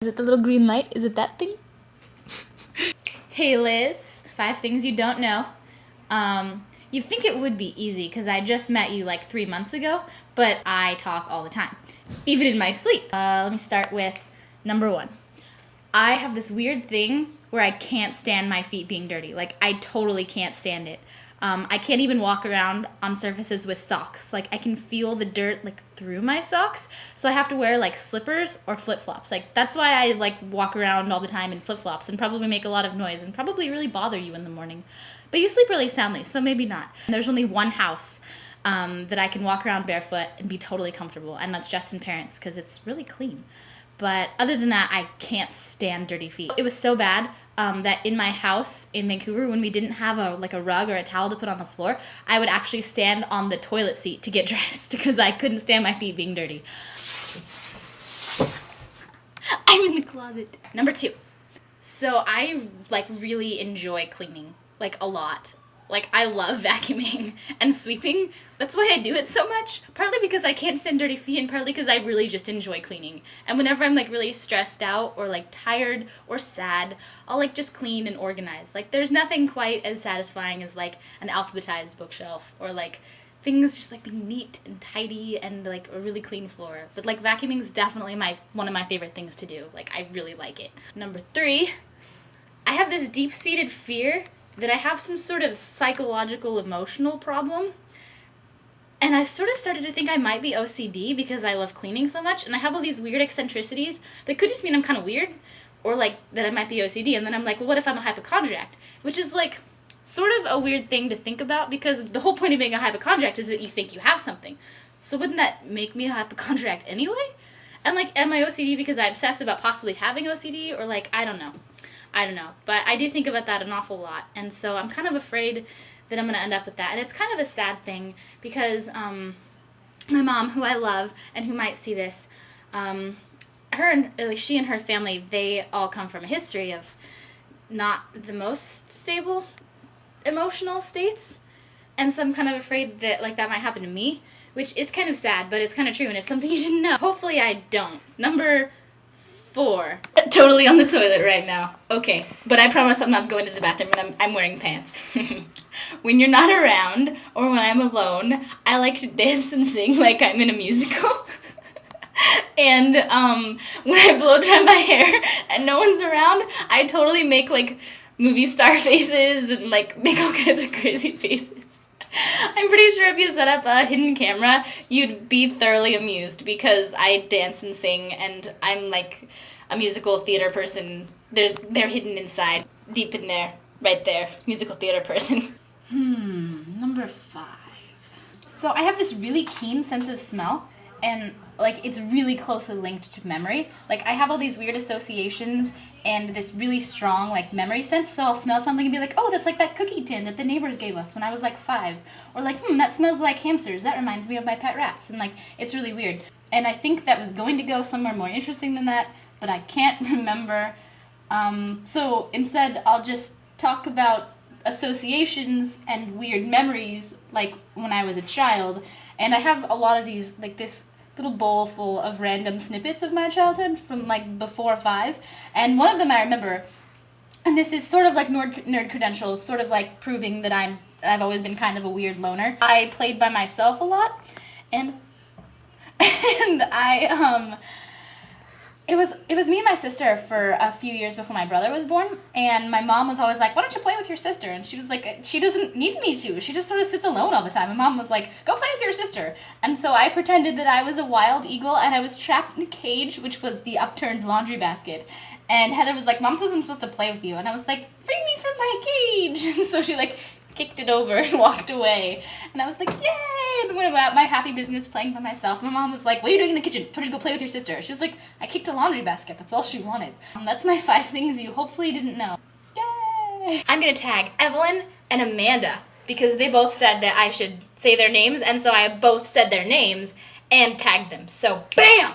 Is it the little green light? Is it that thing? Hey Liz, 5 things you don't know. You'd think it would be easy because I just met you like 3 months ago, but I talk all the time, even in my sleep. Let me start with number 1. I have this weird thing where I can't stand my feet being dirty. Like, I totally can't stand it. I can't even walk around on surfaces with socks. Like, I can feel the dirt, like, through my socks. So I have to wear, like, slippers or flip-flops. Like, that's why I, like, walk around all the time in flip-flops and probably make a lot of noise and probably really bother you in the morning. But you sleep really soundly, so maybe not. And there's only one house that I can walk around barefoot and be totally comfortable, and that's Justin Parents, because it's really clean. But other than that, I can't stand dirty feet. It was so bad that in my house in Vancouver, when we didn't have a rug or a towel to put on the floor, I would actually stand on the toilet seat to get dressed because I couldn't stand my feet being dirty. I'm in the closet. Number 2. So I really enjoy cleaning, a lot. I love vacuuming and sweeping. That's why I do it so much. Partly because I can't stand dirty feet, and partly because I really just enjoy cleaning. And whenever I'm really stressed out or tired or sad, I'll just clean and organize. There's nothing quite as satisfying as an alphabetized bookshelf or things just being neat and tidy and a really clean floor. But vacuuming is definitely one of my favorite things to do. I really like it. Number 3, I have this deep-seated fear that I have some sort of psychological emotional problem. And I've sort of started to think I might be OCD because I love cleaning so much, and I have all these weird eccentricities that could just mean I'm kind of weird, or that I might be OCD, and then I'm well, what if I'm a hypochondriac? Which is sort of a weird thing to think about, because the whole point of being a hypochondriac is that you think you have something. So wouldn't that make me a hypochondriac anyway? And am I OCD because I obsess about possibly having OCD, or I don't know. I don't know, but I do think about that an awful lot, and so I'm kind of afraid that I'm going to end up with that. And it's kind of a sad thing because my mom, who I love and who might see this, she and her family, they all come from a history of not the most stable emotional states, and so I'm kind of afraid that that might happen to me, which is kind of sad, but it's kind of true, and it's something you didn't know. Hopefully I don't. Number 4. Totally on the toilet right now. Okay, but I promise I'm not going to the bathroom and I'm wearing pants. When you're not around, or when I'm alone, I like to dance and sing like I'm in a musical. And when I blow dry my hair and no one's around, I totally make movie star faces and make all kinds of crazy faces. I'm pretty sure if you set up a hidden camera, you'd be thoroughly amused because I dance and sing, and I'm a musical theater person. They're hidden inside, deep in there, right there, musical theater person. Number 5. So I have this really keen sense of smell, and it's really closely linked to memory. I have all these weird associations and this really strong memory sense, so I'll smell something and be oh, that's that cookie tin that the neighbors gave us when I was 5, or that smells like hamsters, that reminds me of my pet rats, and it's really weird. And I think that was going to go somewhere more interesting than that, but I can't remember. So instead I'll just talk about associations and weird memories when I was a child, and I have a lot of these this little bowl full of random snippets of my childhood from before 5, and one of them I remember, and this is sort of nerd credentials, sort of proving that I've always been kind of a weird loner. I played by myself a lot, and It was me and my sister for a few years before my brother was born, and my mom was always why don't you play with your sister? And she was she doesn't need me to. She just sort of sits alone all the time. My mom was go play with your sister. And so I pretended that I was a wild eagle, and I was trapped in a cage, which was the upturned laundry basket. And Heather was Mom says I'm supposed to play with you. And I was free me from my cage. And so she kicked it over and walked away. And I was yay! And went about my happy business playing by myself. My mom was what are you doing in the kitchen? I told you to go play with your sister. She was I kicked a laundry basket. That's all she wanted. That's my 5 things you hopefully didn't know. Yay! I'm gonna tag Evelyn and Amanda because they both said that I should say their names, and so I both said their names and tagged them. So, BAM!